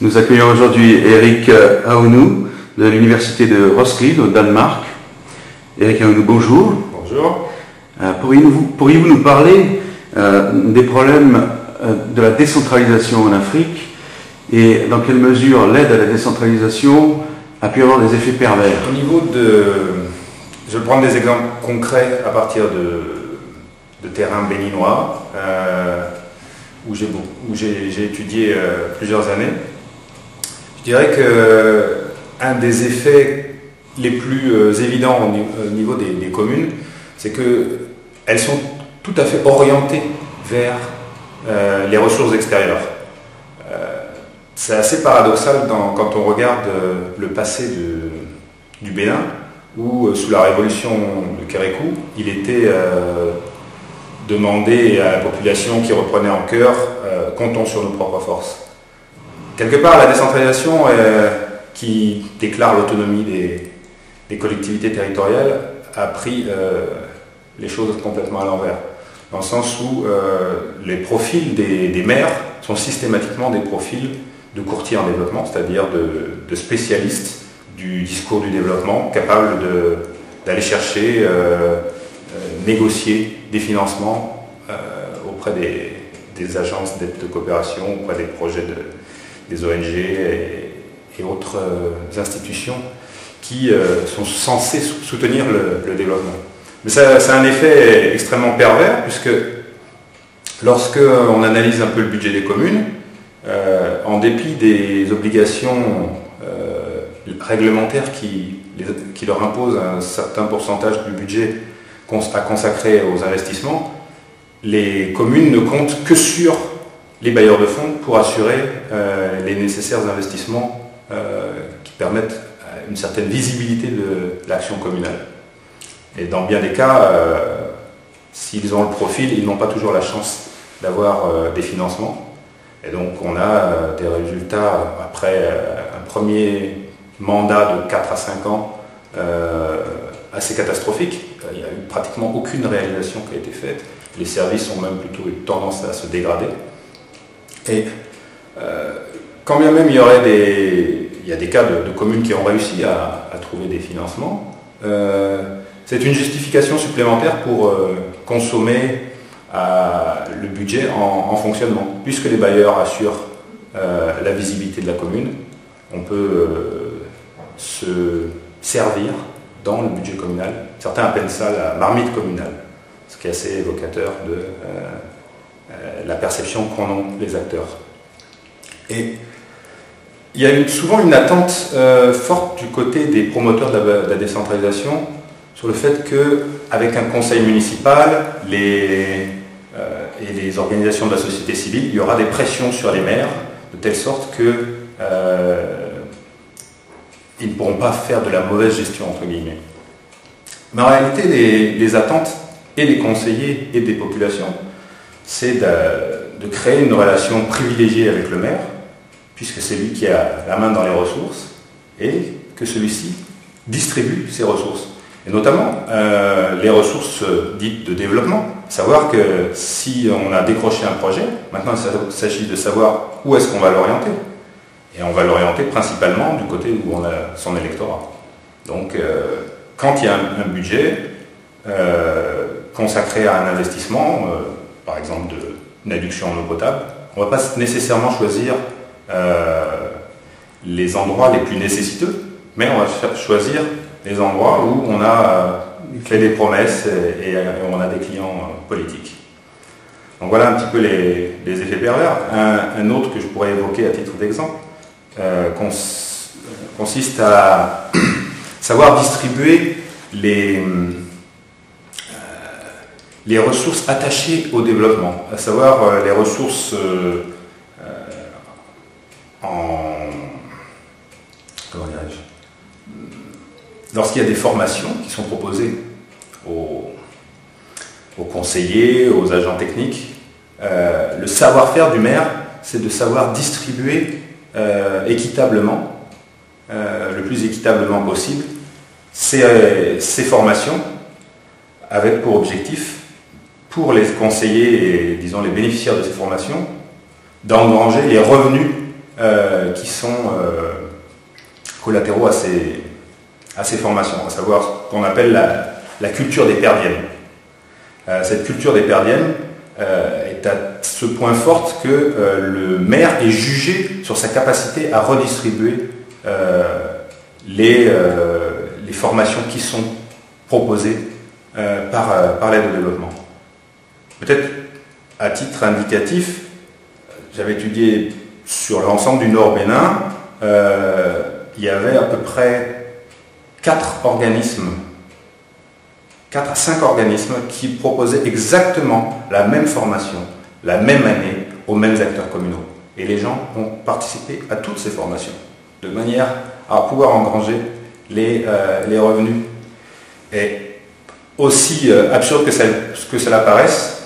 Nous accueillons aujourd'hui Eric Aounou de l'université de Roskilde au Danemark. Eric Aounou, bonjour. Bonjour. Pourriez-vous nous parler des problèmes de la décentralisation en Afrique et dans quelle mesure l'aide à la décentralisation a pu avoir des effets pervers? Au niveau de... Je vais prendre des exemples concrets à partir de terrain béninois où j'ai étudié plusieurs années. Je dirais qu'un des effets les plus évidents au niveau des communes, c'est qu'elles sont tout à fait orientées vers les ressources extérieures. C'est assez paradoxal quand on regarde le passé du Bénin, où sous la révolution de Kérékou, il était demandé à la population qui reprenait en cœur « comptons sur nos propres forces ». Quelque part, la décentralisation qui déclare l'autonomie des collectivités territoriales a pris les choses complètement à l'envers, dans le sens où les profils des maires sont systématiquement des profils de courtiers en développement, c'est-à-dire de spécialistes du discours du développement, capables d'aller chercher, négocier des financements auprès des agences d'aide de coopération, auprès des projets des ONG et autres institutions qui sont censées soutenir le développement. Mais ça a un effet extrêmement pervers, puisque lorsque on analyse un peu le budget des communes, en dépit des obligations réglementaires qui leur imposent un certain pourcentage du budget à consacrer aux investissements, les communes ne comptent que sur les bailleurs de fonds pour assurer les nécessaires investissements qui permettent une certaine visibilité de l'action communale. Et dans bien des cas, s'ils ont le profil, ils n'ont pas toujours la chance d'avoir des financements. Et donc on a des résultats après un premier mandat de 4 à 5 ans assez catastrophique. Il n'y a eu pratiquement aucune réalisation qui a été faite. Les services ont même plutôt eu tendance à se dégrader. Et quand bien même il y a des cas de communes qui ont réussi à trouver des financements, c'est une justification supplémentaire pour consommer le budget en fonctionnement. Puisque les bailleurs assurent la visibilité de la commune, on peut se servir dans le budget communal. Certains appellent ça la marmite communale, ce qui est assez évocateur de la perception qu'en ont les acteurs. Et il y a souvent une attente forte du côté des promoteurs de la décentralisation sur le fait qu'avec un conseil municipal et les organisations de la société civile, il y aura des pressions sur les maires, de telle sorte qu'ils ne pourront pas faire de la mauvaise gestion, entre guillemets. Mais en réalité, les attentes et des conseillers et des populations, c'est de créer une relation privilégiée avec le maire, puisque c'est lui qui a la main dans les ressources, et que celui-ci distribue ses ressources. Et notamment les ressources dites de développement. Savoir que si on a décroché un projet, maintenant il s'agit de savoir où est-ce qu'on va l'orienter. Et on va l'orienter principalement du côté où on a son électorat. Donc quand il y a un budget consacré à un investissement, par exemple d'une adduction en eau potable, on ne va pas nécessairement choisir les endroits les plus nécessiteux, mais on va choisir les endroits où on a fait des promesses et on a des clients politiques. Donc voilà un petit peu les effets pervers. Un autre que je pourrais évoquer à titre d'exemple consiste à savoir distribuer les ressources attachées au développement, à savoir les ressources lorsqu'il y a des formations qui sont proposées aux conseillers, aux agents techniques, le savoir-faire du maire, c'est de savoir distribuer équitablement, le plus équitablement possible, ces formations, avec pour objectif, pour les conseillers et disons les bénéficiaires de ces formations, d'engranger les revenus qui sont collatéraux à ces formations, à savoir ce qu'on appelle la culture des perdièmes. Cette culture des perdièmes est à ce point forte que le maire est jugé sur sa capacité à redistribuer les formations qui sont proposées par l'aide au développement. Peut-être à titre indicatif, j'avais étudié sur l'ensemble du Nord Bénin, il y avait à peu près 4 à 5 organismes qui proposaient exactement la même formation, la même année, aux mêmes acteurs communaux. Et les gens ont participé à toutes ces formations, de manière à pouvoir engranger les revenus. Et aussi absurde que cela paraisse,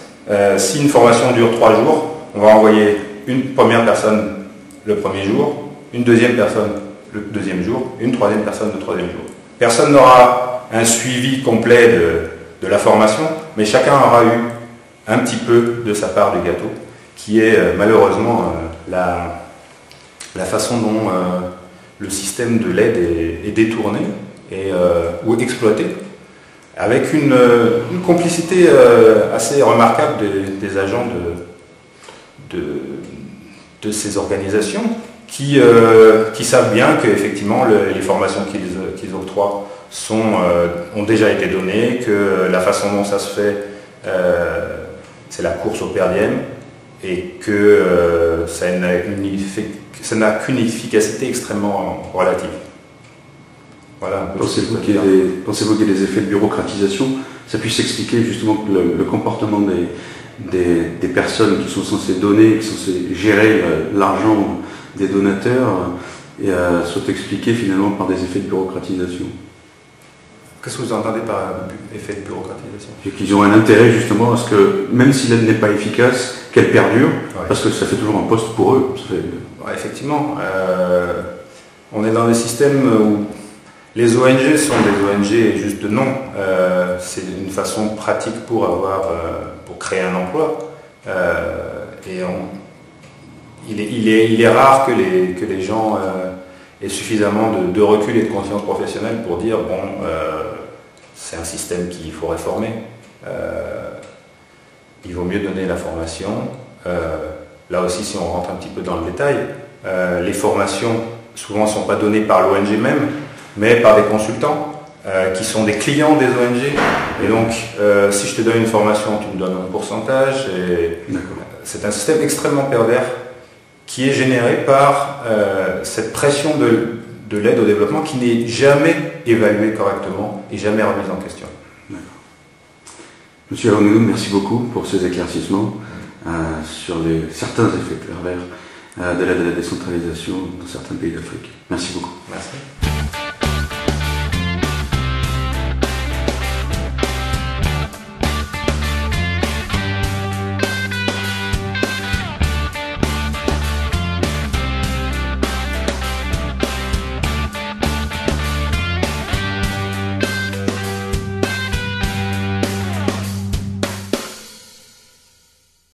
si une formation dure 3 jours, on va envoyer une première personne le premier jour, une deuxième personne le deuxième jour, et une troisième personne le troisième jour. Personne n'aura un suivi complet de la formation, mais chacun aura eu un petit peu de sa part du gâteau, qui est malheureusement la façon dont le système de l'aide est détourné ou exploité, avec une complicité assez remarquable des agents de ces organisations qui savent bien qu'effectivement les formations qu'ils octroient ont déjà été données, que la façon dont ça se fait, c'est la course au per diem, et que ça n'a qu'une efficacité extrêmement relative. Voilà. Pensez-vous qu'il y ait des effets de bureaucratisation? Ça puisse expliquer justement que le comportement des personnes qui sont censées donner, qui sont censées gérer l'argent des donateurs, soit expliqué finalement par des effets de bureaucratisation? Qu'est-ce que vous entendez par effet de bureaucratisation? Et qu'ils ont un intérêt justement à ce que, même si l'aide n'est pas efficace, qu'elle perdure, ouais. Parce que ça fait toujours un poste pour eux. Ouais, effectivement. On est dans des systèmes où les ONG sont des ONG juste de nom. C'est une façon pratique pour créer un emploi. Et il est rare que les gens aient suffisamment de recul et de conscience professionnelle pour dire bon, c'est un système qu'il faut réformer. Il vaut mieux donner la formation. Là aussi, si on rentre un petit peu dans le détail, les formations souvent ne sont pas données par l'ONG même, mais par des consultants qui sont des clients des ONG. Et donc, si je te donne une formation, tu me donnes un pourcentage. C'est un système extrêmement pervers qui est généré par cette pression de l'aide au développement qui n'est jamais évaluée correctement et jamais remise en question. Monsieur Awangadou, merci beaucoup pour ces éclaircissements sur certains effets pervers de l'aide à la décentralisation dans certains pays d'Afrique. Merci beaucoup. Merci.